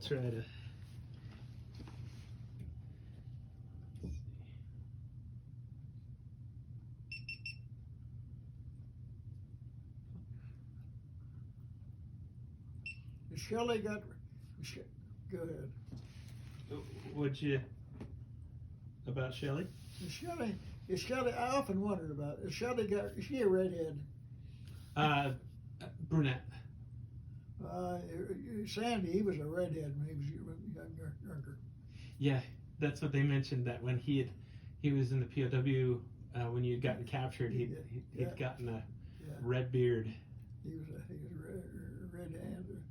try to. Shelley got. Go ahead. What'd you about Shelley? Is Shelley? I often wondered about it. Is Shelley got? Is she a redhead? Brunette. Sandy, he was a redhead when he was younger. Yeah, that's what they mentioned. That when he was in the POW when you had gotten captured, he'd gotten a red beard. He was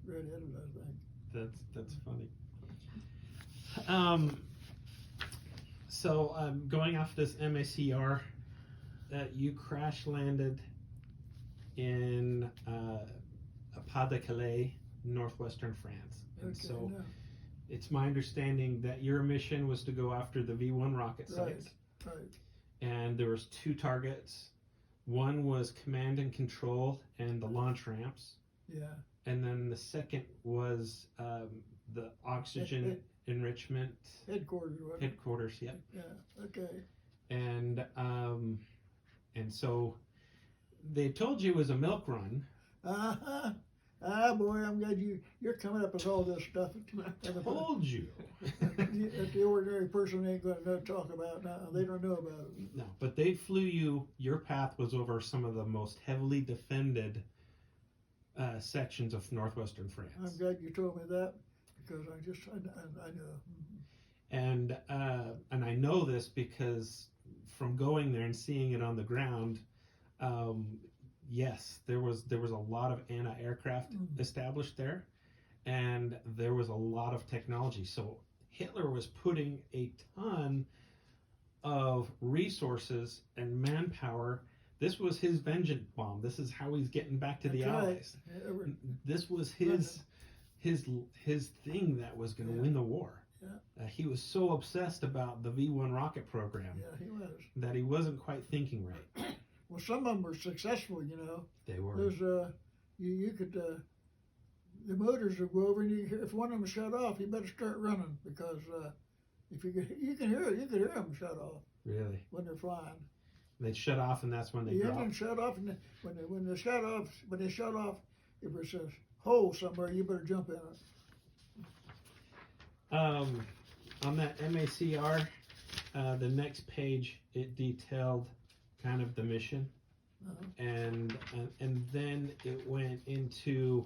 redheaded, I think. That's funny. So going off this MACR, you crash landed in Pas-de-Calais, northwestern France, and so it's my understanding that your mission was to go after the V1 rocket site. Right. And there was 2 targets. One was command and control and the launch ramps. Yeah. And then the second was the oxygen enrichment headquarters. Yep. Yeah. Okay. And so they told you it was a milk run. Ah, boy, I'm glad you're coming up with all this stuff. I told you. That the ordinary person ain't going to talk about now. They don't know about it. No, but they flew you. Your path was over some of the most heavily defended sections of northwestern France. I'm glad you told me that because I know. And I know this because from going there and seeing it on the ground, yes, there was a lot of anti-aircraft established there, and there was a lot of technology. So Hitler was putting a ton of resources and manpower. This was his vengeance bomb. This is how he's getting back to the Allies. This was his thing that was going to win the war. Yeah. He was so obsessed about the V1 rocket program that he wasn't quite thinking right. Well, some of them were successful, you know. They were. There's you could the motors would go over, and if one of them shut off, you better start running because if you can hear them shut off. Really? When they're flying. They'd shut off, and that's when they the dropped. engine shut off, and when they shut off, if there's a hole somewhere, you better jump in it. On that MACR, the next page it detailed kind of the mission, and then it went into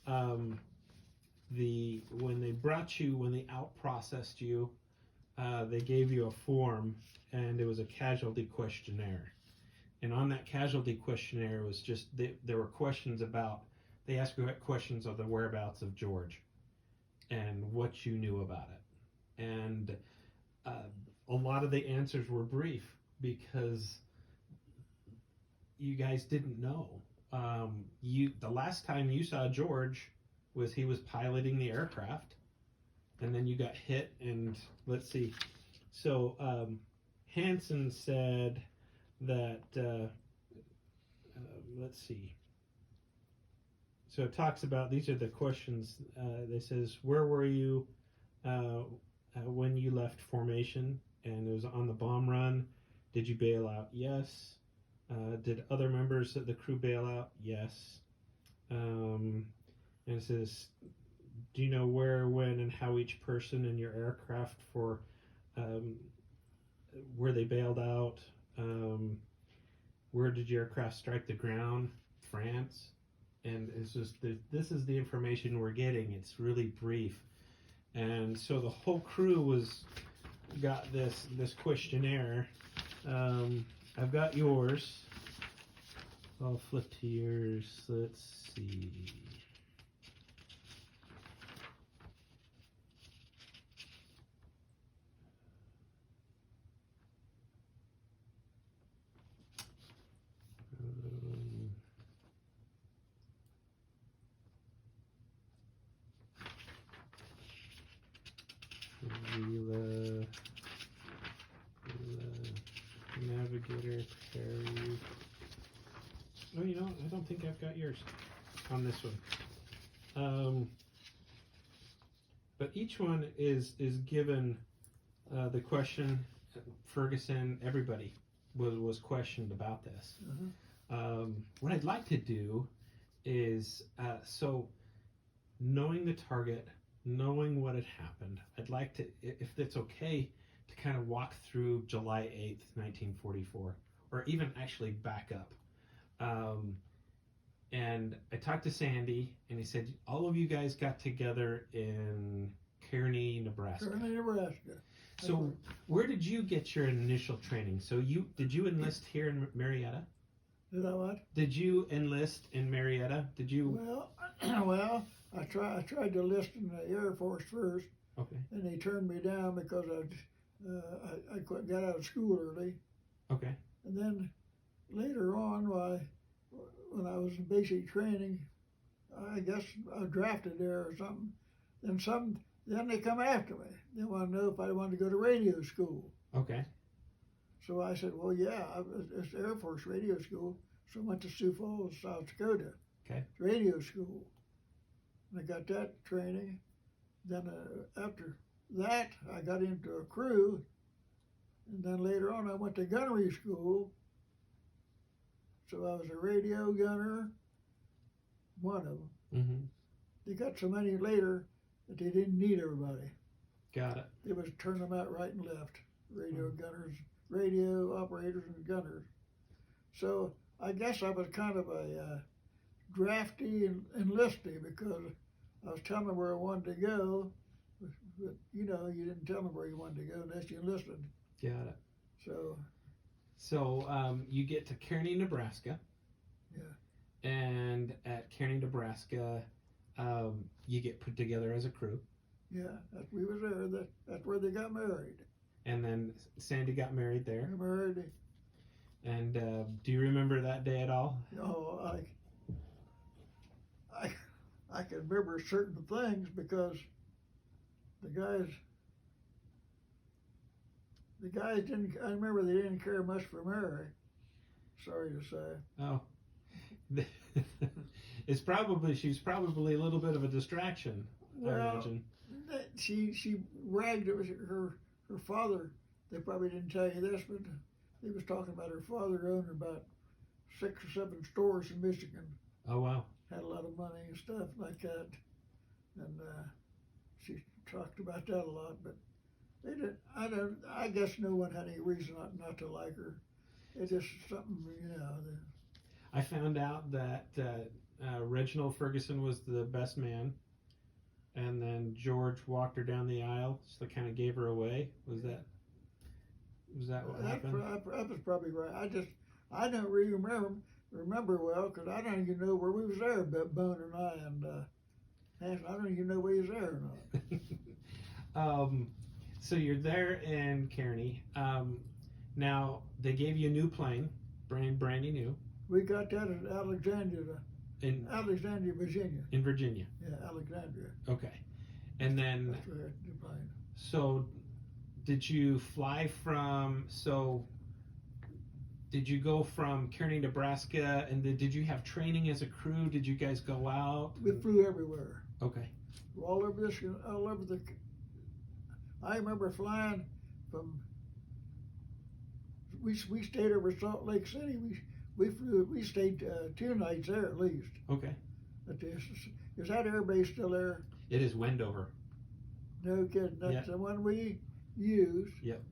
when they out processed you, they gave you a form, and it was a casualty questionnaire. And on that casualty questionnaire was just there were questions about, they asked you questions of the whereabouts of George and what you knew about it. And a lot of the answers were brief because you guys didn't know. The last time you saw George was he was piloting the aircraft, and then you got hit. And let's see. So Hansen said that. Let's see. So it talks about, these are the questions. It says, where were you when you left formation? And it was on the bomb run. Did you bail out? Yes. Did other members of the crew bail out? Yes. And it says, do you know where, when, and how each person in your aircraft where they bailed out? Where did your aircraft strike the ground? France. And it's just, this is the information we're getting. It's really brief. And so the whole crew got this questionnaire. I've got yours. I'll flip to yours. Let's see. Navigator, Perry. Oh, you know, I don't think I've got yours on this one. but each one is given the question. Ferguson, everybody was questioned about this. What I'd like to do is so knowing the target, knowing what had happened, I'd like to, if it's okay, to kind of walk through July 8th, 1944, or even actually back up. And I talked to Sandy, and he said, all of you guys got together in Kearney, Nebraska. Kearney, Nebraska. So where did you get your initial training? So did you enlist here in Marietta? Did I what? Did you enlist in Marietta? Did you? Well, I tried to enlist in the Air Force first. Okay. And they turned me down because I got out of school early. Okay. And then later on, when I was in basic training, I guess I was drafted there or something. Then they come after me. They want to know if I wanted to go to radio school. Okay. So I said, well, yeah, it's Air Force radio school. So I went to Sioux Falls, South Dakota. Okay. Radio school. And I got that training. Then after that, I got into a crew. And then later on, I went to gunnery school. So I was a radio gunner, one of them. Mm-hmm. They got so many later that they didn't need everybody. Got it. They was turn them out right and left. Radio gunners, radio operators, and gunners. So I guess I was kind of a drafty and enlisty because I was telling them where I wanted to go, but you didn't tell them where you wanted to go unless you enlisted. Got it. So you get to Kearney, Nebraska. Yeah. And at Kearney, Nebraska, you get put together as a crew. Yeah, we was there. That's where they got married. And then Sandy got married there. They married. And do you remember that day at all? Oh, I can remember certain things because the guys didn't. I remember they didn't care much for Mary. Sorry to say. Oh, she's probably a little bit of a distraction. Well, I imagine. She bragged it was her father. They probably didn't tell you this, but they was talking about her father owned about 6 or 7 stores in Michigan. Oh wow. Had a lot of money and stuff like that, and she talked about that a lot. But they did. I guess no one had any reason not to like her. It's just something, I found out that Reginald Ferguson was the best man, and then George walked her down the aisle, so kind of gave her away. Was that what happened? That was probably right. I don't really remember well because I don't even know where we was there, Bone and I, and Hanson, I don't even know where he was there or not. So you're there in Kearney. Now they gave you a new plane, brandy new. We got that at Alexandria, Virginia. In Virginia. Yeah, Alexandria. Okay, and then that's where the plane. So, did you fly from? So, did you go from Kearney, Nebraska, and did you have training as a crew? Did you guys go out? We flew everywhere. Okay. All over the. I remember flying from. We stayed over Salt Lake City. We stayed 2 nights there at least. Okay. Is that air base still there? It is Wendover. No kidding. That's the one we used. Yep.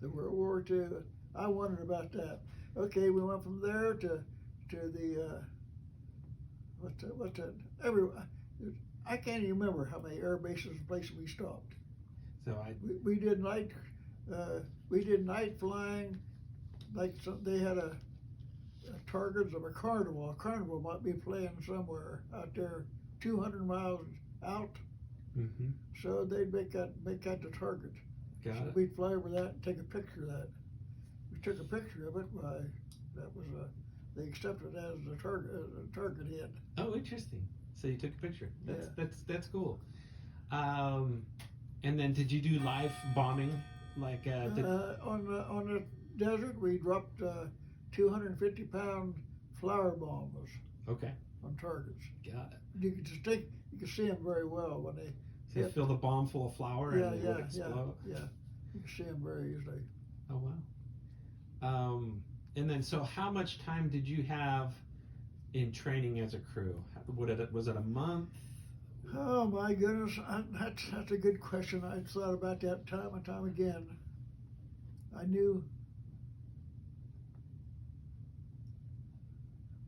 The World War II. I wondered about that. Okay, we went from there to the what's that? I can't even remember how many air bases and places we stopped. So we did night flying. Like they had a targets of a carnival. A carnival might be playing somewhere out there, 200 miles out. Mm-hmm. So they'd make that the target. Got it. We'd fly over that and take a picture of that. We took a picture of it. They accepted it as a target hit. Oh, interesting. So you took a picture. That's cool. And then did you do live bombing? Like on the desert, we dropped 250-pound flour bombs. Okay. On targets. Got it. You could see them very well when they So fill the bomb full of flour Yeah, and it yeah, would explode. yeah. You can see them very easily. Oh wow. And then, so how much time did you have in training as a crew? Was it a month? Oh my goodness, that's a good question. I thought about that time and time again. I knew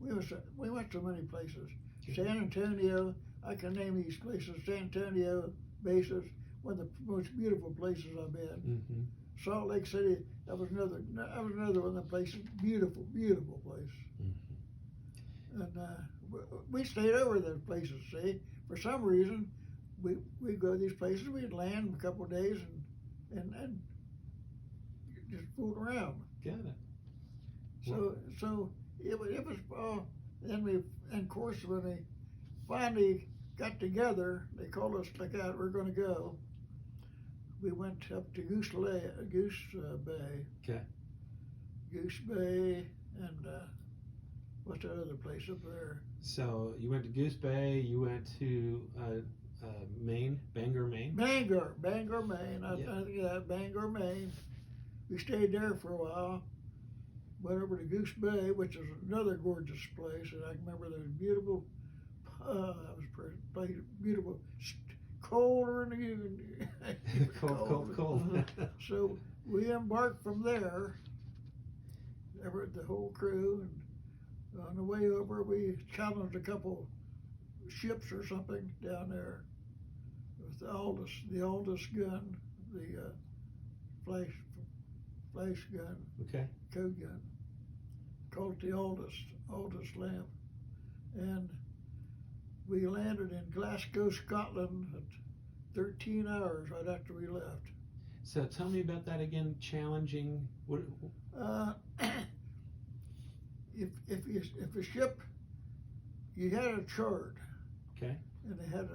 we went to many places. San Antonio, I can name these places. San Antonio bases, one of the most beautiful places I've been. Mm-hmm. Salt Lake City, that was another one of the places. Beautiful, beautiful place. Mm-hmm. And we stayed over those places. See, for some reason, we go to these places. We'd land a couple of days and just fool around. Got it. So it was and of course when they finally got together, they called us like out. We're going to go. We went up to Goose Bay. Okay. Goose Bay and what's that other place up there? So you went to Goose Bay. You went to Maine, Bangor, Maine. Bangor, Maine. Bangor, Maine. We stayed there for a while. Went over to Goose Bay, which is another gorgeous place, and I remember there was beautiful. Beautiful. Colder than even cold. So we embarked from there. The whole crew, and on the way over, we challenged a couple ships or something down there. With the oldest gun, the flash gun, Okay. code gun. Called it the oldest lamp, and we landed in Glasgow, Scotland, at 13 hours right after we left. So tell me about that again. Challenging. What? If a ship, you had a chart. Okay. And they had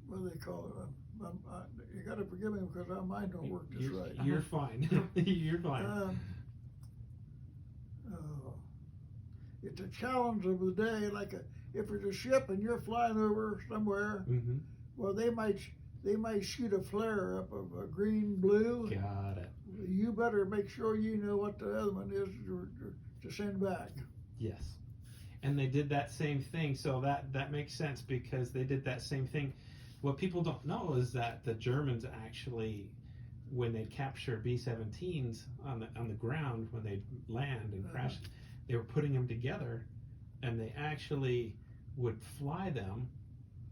what do they call it? You got to forgive me because our mind don't work just right. You're fine. You're fine. It's a challenge of the day. If it's a ship and you're flying over somewhere, Mm-hmm. well, they might shoot a flare up of a green, blue. Got it. You better make sure you know what the other one is to send back. Yes. And they did that same thing, so that makes sense because they did that same thing. What people don't know is that the Germans actually, when they capture B-17s on the ground, when they land and crash, they were putting them together, and they actually would fly them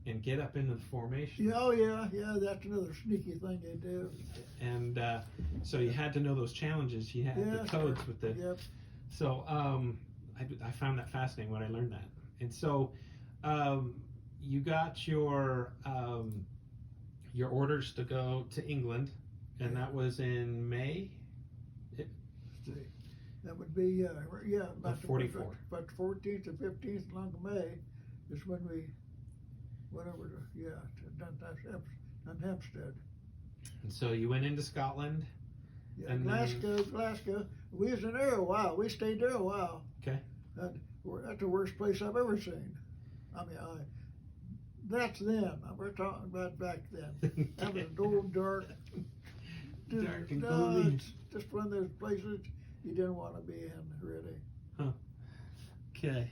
and get up into the formation. Yeah, oh yeah, that's another sneaky thing they do. And so you had to know those challenges. You had the codes with the. Yep. So I found that fascinating when I learned that. And so you got your orders to go to England, and that was in May. That would be about 44. About the 14th or 15th along May is when we went over to Dunhampstead. And so you went into Scotland. Yeah, and Glasgow. We was in there a while. We stayed there a while. Okay. That's the worst place I've ever seen. I mean, that's then. We're talking about back then. That was old, dark. Dark and gloomy. It's just one of those places you didn't want to be in, really. Huh. Okay.